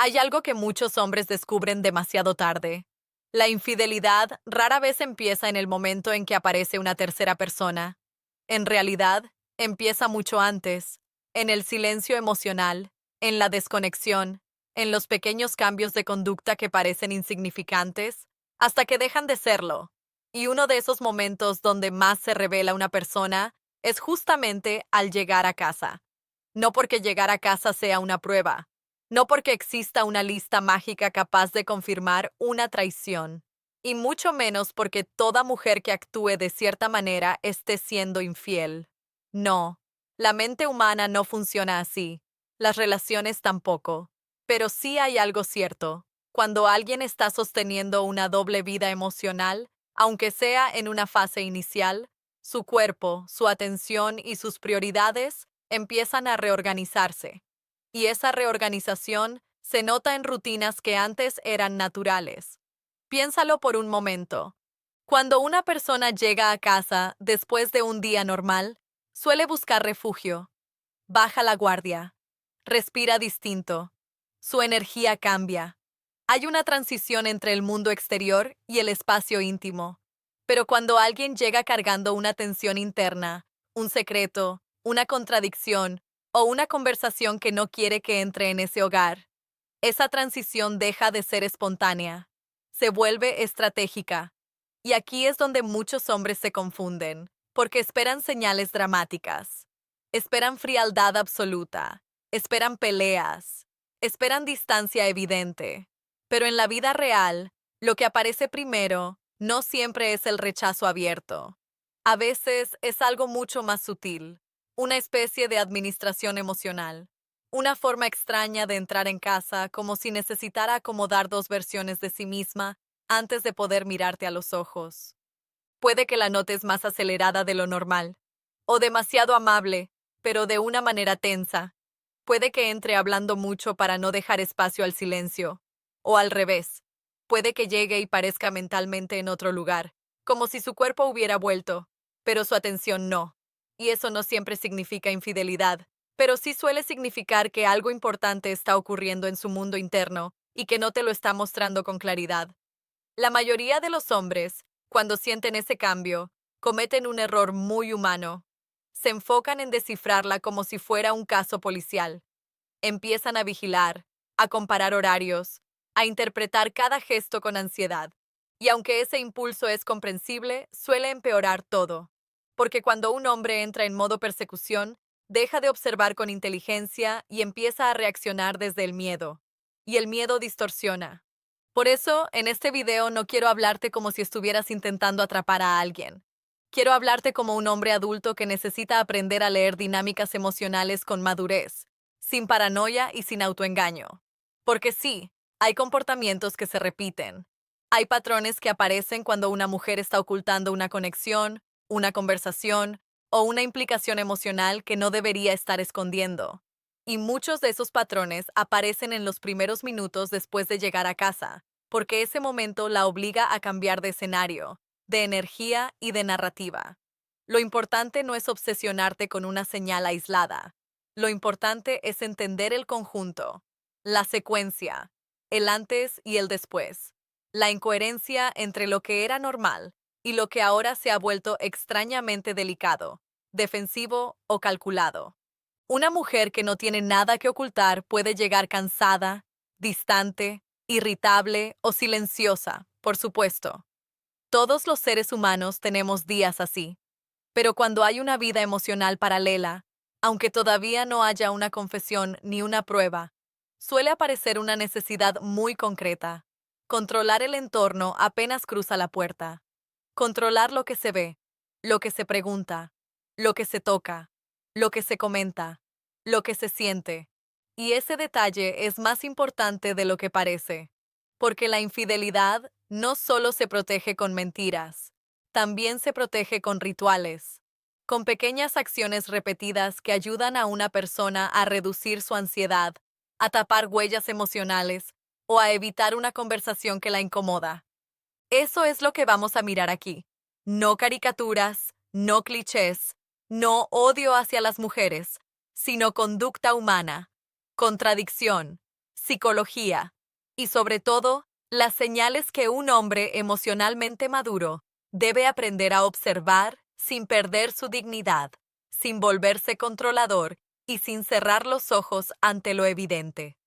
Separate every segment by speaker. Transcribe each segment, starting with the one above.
Speaker 1: Hay algo que muchos hombres descubren demasiado tarde. La infidelidad rara vez empieza en el momento en que aparece una tercera persona. En realidad, empieza mucho antes, en el silencio emocional, en la desconexión, en los pequeños cambios de conducta que parecen insignificantes, hasta que dejan de serlo. Y uno de esos momentos donde más se revela una persona es justamente al llegar a casa. No porque llegar a casa sea una prueba, no porque exista una lista mágica capaz de confirmar una traición, y mucho menos porque toda mujer que actúe de cierta manera esté siendo infiel. No, la mente humana no funciona así, las relaciones tampoco. Pero sí hay algo cierto. Cuando alguien está sosteniendo una doble vida emocional, aunque sea en una fase inicial, su cuerpo, su atención y sus prioridades empiezan a reorganizarse. Y esa reorganización se nota en rutinas que antes eran naturales. Piénsalo por un momento. Cuando una persona llega a casa después de un día normal, suele buscar refugio, baja la guardia, respira distinto, su energía cambia. Hay una transición entre el mundo exterior y el espacio íntimo. Pero cuando alguien llega cargando una tensión interna, un secreto, una contradicción o una conversación que no quiere que entre en ese hogar, esa transición deja de ser espontánea, se vuelve estratégica. Y aquí es donde muchos hombres se confunden, porque esperan señales dramáticas, esperan frialdad absoluta, esperan peleas, esperan distancia evidente. Pero en la vida real, lo que aparece primero no siempre es el rechazo abierto. A veces es algo mucho más sutil, una especie de administración emocional, una forma extraña de entrar en casa como si necesitara acomodar dos versiones de sí misma antes de poder mirarte a los ojos. Puede que la notes más acelerada de lo normal, o demasiado amable, pero de una manera tensa. Puede que entre hablando mucho para no dejar espacio al silencio, o al revés. Puede que llegue y parezca mentalmente en otro lugar, como si su cuerpo hubiera vuelto, pero su atención no. Y eso no siempre significa infidelidad, pero sí suele significar que algo importante está ocurriendo en su mundo interno y que no te lo está mostrando con claridad. La mayoría de los hombres, cuando sienten ese cambio, cometen un error muy humano. Se enfocan en descifrarla como si fuera un caso policial. Empiezan a vigilar, a comparar horarios, a interpretar cada gesto con ansiedad. Y aunque ese impulso es comprensible, suele empeorar todo. Porque cuando un hombre entra en modo persecución, deja de observar con inteligencia y empieza a reaccionar desde el miedo. Y el miedo distorsiona. Por eso, en este video no quiero hablarte como si estuvieras intentando atrapar a alguien. Quiero hablarte como un hombre adulto que necesita aprender a leer dinámicas emocionales con madurez, sin paranoia y sin autoengaño. Porque sí, hay comportamientos que se repiten. Hay patrones que aparecen cuando una mujer está ocultando una conexión, una conversación o una implicación emocional que no debería estar escondiendo. Y muchos de esos patrones aparecen en los primeros minutos después de llegar a casa, porque ese momento la obliga a cambiar de escenario, de energía y de narrativa. Lo importante no es obsesionarte con una señal aislada. Lo importante es entender el conjunto, la secuencia, el antes y el después, la incoherencia entre lo que era normal y lo que ahora se ha vuelto extrañamente delicado, defensivo o calculado. Una mujer que no tiene nada que ocultar puede llegar cansada, distante, irritable o silenciosa, por supuesto. Todos los seres humanos tenemos días así. Pero cuando hay una vida emocional paralela, aunque todavía no haya una confesión ni una prueba, suele aparecer una necesidad muy concreta: controlar el entorno apenas cruza la puerta. Controlar lo que se ve, lo que se pregunta, lo que se toca, lo que se comenta, lo que se siente. Y ese detalle es más importante de lo que parece, porque la infidelidad no solo se protege con mentiras, también se protege con rituales, con pequeñas acciones repetidas que ayudan a una persona a reducir su ansiedad, a tapar huellas emocionales o a evitar una conversación que la incomoda. Eso es lo que vamos a mirar aquí. No caricaturas, no clichés, no odio hacia las mujeres, sino conducta humana, contradicción, psicología y, sobre todo, las señales que un hombre emocionalmente maduro debe aprender a observar sin perder su dignidad, sin volverse controlador y sin cerrar los ojos ante lo evidente.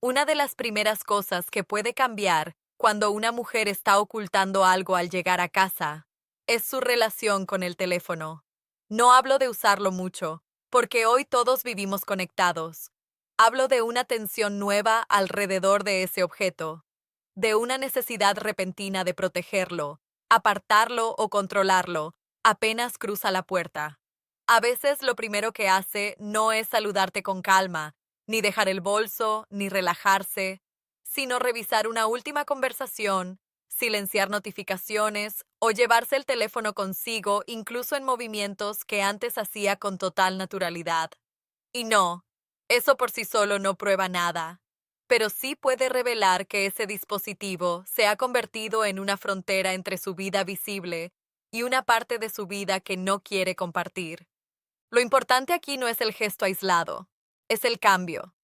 Speaker 1: Una de las primeras cosas que puede cambiar cuando una mujer está ocultando algo al llegar a casa es su relación con el teléfono. No hablo de usarlo mucho, porque hoy todos vivimos conectados. Hablo de una tensión nueva alrededor de ese objeto, de una necesidad repentina de protegerlo, apartarlo o controlarlo apenas cruza la puerta. A veces lo primero que hace no es saludarte con calma, ni dejar el bolso, ni relajarse, sino revisar una última conversación, silenciar notificaciones o llevarse el teléfono consigo incluso en movimientos que antes hacía con total naturalidad. Y no, eso por sí solo no prueba nada, pero sí puede revelar que ese dispositivo se ha convertido en una frontera entre su vida visible y una parte de su vida que no quiere compartir. Lo importante aquí no es el gesto aislado, es el cambio.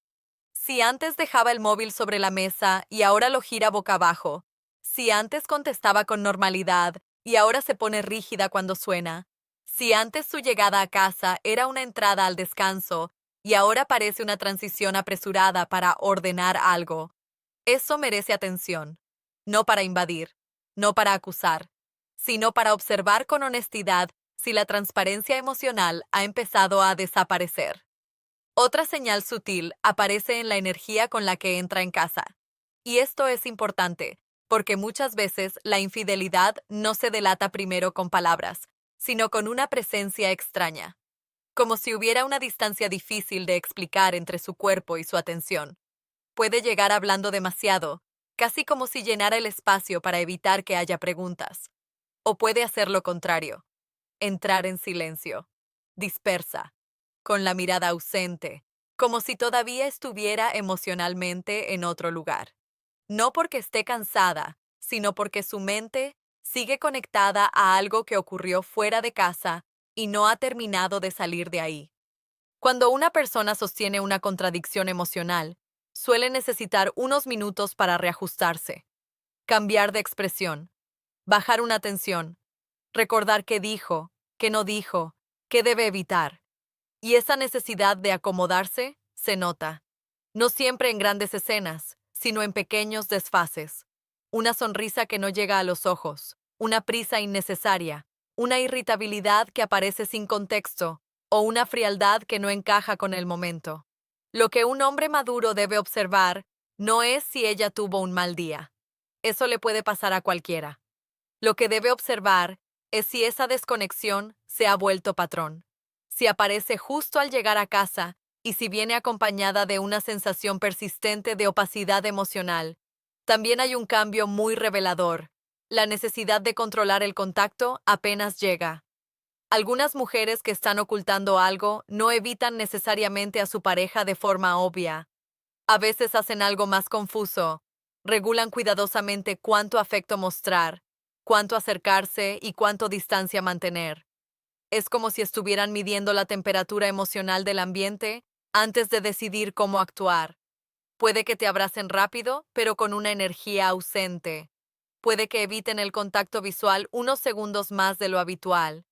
Speaker 1: Si antes dejaba el móvil sobre la mesa y ahora lo gira boca abajo, si antes contestaba con normalidad y ahora se pone rígida cuando suena, si antes su llegada a casa era una entrada al descanso y ahora parece una transición apresurada para ordenar algo, eso merece atención, no para invadir, no para acusar, sino para observar con honestidad si la transparencia emocional ha empezado a desaparecer. Otra señal sutil aparece en la energía con la que entra en casa. Y esto es importante, porque muchas veces la infidelidad no se delata primero con palabras, sino con una presencia extraña, como si hubiera una distancia difícil de explicar entre su cuerpo y su atención. Puede llegar hablando demasiado, casi como si llenara el espacio para evitar que haya preguntas. O puede hacer lo contrario, entrar en silencio, dispersa, con la mirada ausente, como si todavía estuviera emocionalmente en otro lugar. No porque esté cansada, sino porque su mente sigue conectada a algo que ocurrió fuera de casa y no ha terminado de salir de ahí. Cuando una persona sostiene una contradicción emocional, suele necesitar unos minutos para reajustarse, cambiar de expresión, bajar una tensión, recordar qué dijo, qué no dijo, qué debe evitar. Y esa necesidad de acomodarse se nota, no siempre en grandes escenas, sino en pequeños desfases. Una sonrisa que no llega a los ojos, una prisa innecesaria, una irritabilidad que aparece sin contexto, o una frialdad que no encaja con el momento. Lo que un hombre maduro debe observar no es si ella tuvo un mal día. Eso le puede pasar a cualquiera. Lo que debe observar es si esa desconexión se ha vuelto patrón, si aparece justo al llegar a casa y si viene acompañada de una sensación persistente de opacidad emocional. También hay un cambio muy revelador. La necesidad de controlar el contacto apenas llega. Algunas mujeres que están ocultando algo no evitan necesariamente a su pareja de forma obvia. A veces hacen algo más confuso. Regulan cuidadosamente cuánto afecto mostrar, cuánto acercarse y cuánto distancia mantener. Es como si estuvieran midiendo la temperatura emocional del ambiente antes de decidir cómo actuar. Puede que te abracen rápido, pero con una energía ausente. Puede que eviten el contacto visual unos segundos más de lo habitual.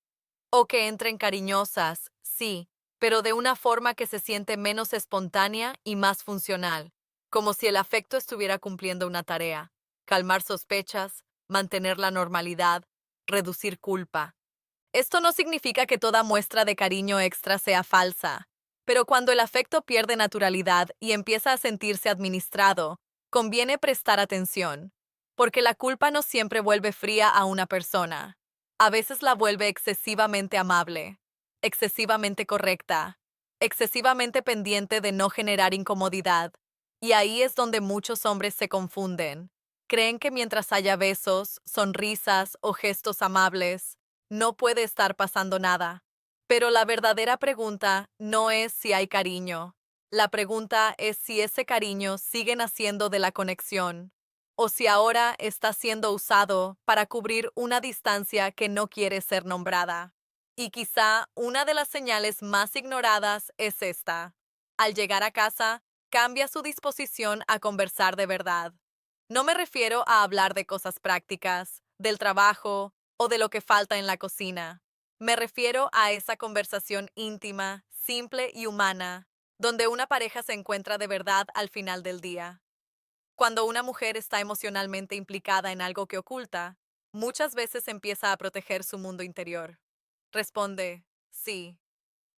Speaker 1: O que entren cariñosas, sí, pero de una forma que se siente menos espontánea y más funcional, como si el afecto estuviera cumpliendo una tarea: calmar sospechas, mantener la normalidad, reducir culpa. Esto no significa que toda muestra de cariño extra sea falsa, pero cuando el afecto pierde naturalidad y empieza a sentirse administrado, conviene prestar atención, porque la culpa no siempre vuelve fría a una persona. A veces la vuelve excesivamente amable, excesivamente correcta, excesivamente pendiente de no generar incomodidad. Y ahí es donde muchos hombres se confunden. Creen que mientras haya besos, sonrisas o gestos amables, no puede estar pasando nada. Pero la verdadera pregunta no es si hay cariño. La pregunta es si ese cariño sigue naciendo de la conexión, o si ahora está siendo usado para cubrir una distancia que no quiere ser nombrada. Y quizá una de las señales más ignoradas es esta. Al llegar a casa, cambia su disposición a conversar de verdad. No me refiero a hablar de cosas prácticas, del trabajo o de lo que falta en la cocina. Me refiero a esa conversación íntima, simple y humana, donde una pareja se encuentra de verdad al final del día. Cuando una mujer está emocionalmente implicada en algo que oculta, muchas veces empieza a proteger su mundo interior. Responde, sí,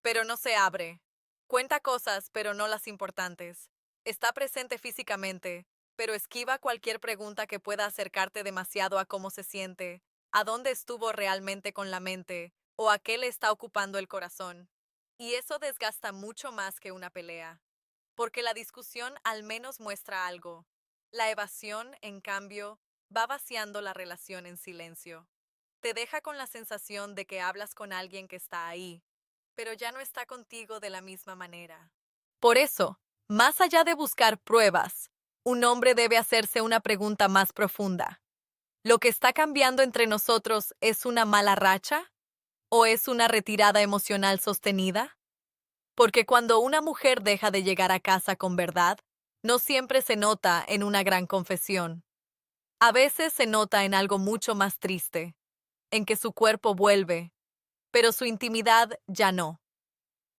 Speaker 1: pero no se abre. Cuenta cosas, pero no las importantes. Está presente físicamente, pero esquiva cualquier pregunta que pueda acercarte demasiado a cómo se siente, a dónde estuvo realmente con la mente, o a qué le está ocupando el corazón. Y eso desgasta mucho más que una pelea, porque la discusión al menos muestra algo. La evasión, en cambio, va vaciando la relación en silencio. Te deja con la sensación de que hablas con alguien que está ahí, pero ya no está contigo de la misma manera. Por eso, más allá de buscar pruebas, un hombre debe hacerse una pregunta más profunda. ¿Lo que está cambiando entre nosotros es una mala racha o es una retirada emocional sostenida? Porque cuando una mujer deja de llegar a casa con verdad, no siempre se nota en una gran confesión. A veces se nota en algo mucho más triste, en que su cuerpo vuelve, pero su intimidad ya no.